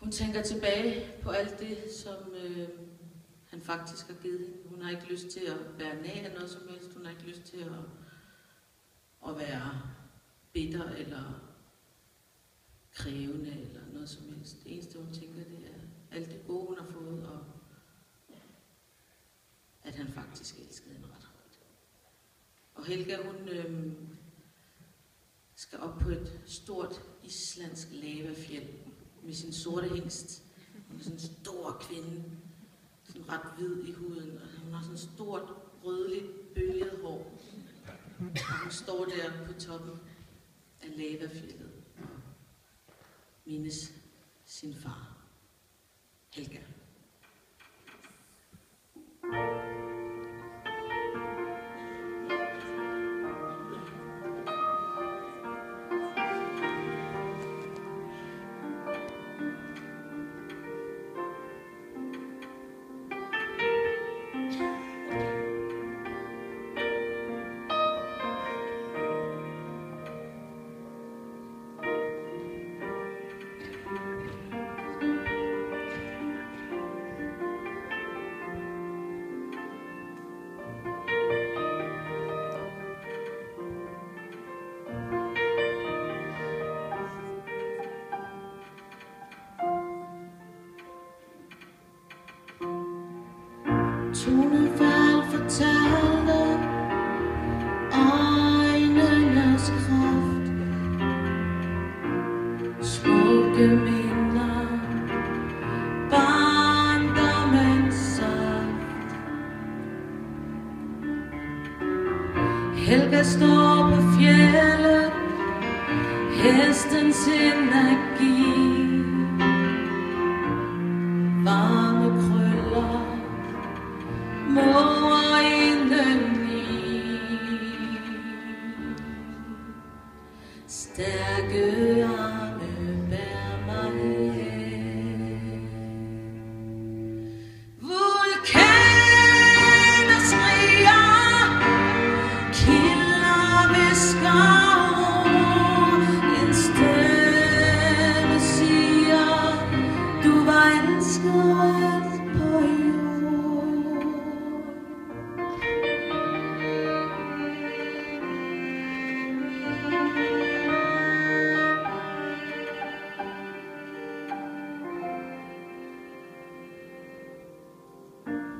Hun tænker tilbage på alt det, som han faktisk har givet hende. Hun har ikke lyst til at være nær af noget som helst. Hun har ikke lyst til at være bitter eller krævende eller noget som helst. Det eneste, hun tænker, det er alt det gode, hun har fået, og at han faktisk elskede hende ret højt. Og Helga, hun skal op på et stort islandsk lavafjeld med sin sorte hingst. Hun er sådan en stor kvinde, sådan ret hvid i huden, og hun har sådan et stort, rødligt, bølget hår. Og hun står der på toppen af lavafjeldet og mindes sin far, Helga. Tonefald fortalte øjnenes kraft, smukke minder, barndommens saft. Helga står på fjellet, hestens energi, varme krøller, måger indeni, stærke arme bær mig hen. Vulkaner skriger, kilder hvisker, en stemme siger, du var elsket på jord.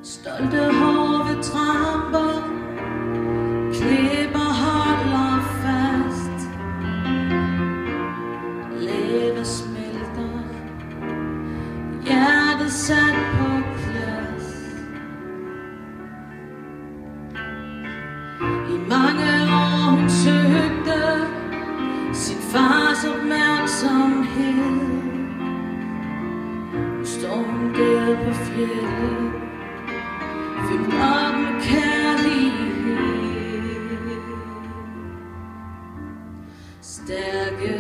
Stolte hove tramper, klipper holder fast, lave smelter, hjertet sat på plads. I mange år hun søgte sin fars opmærksomhed. Nu står hun der på fjeldet, fyldt op med kærlighed, stærke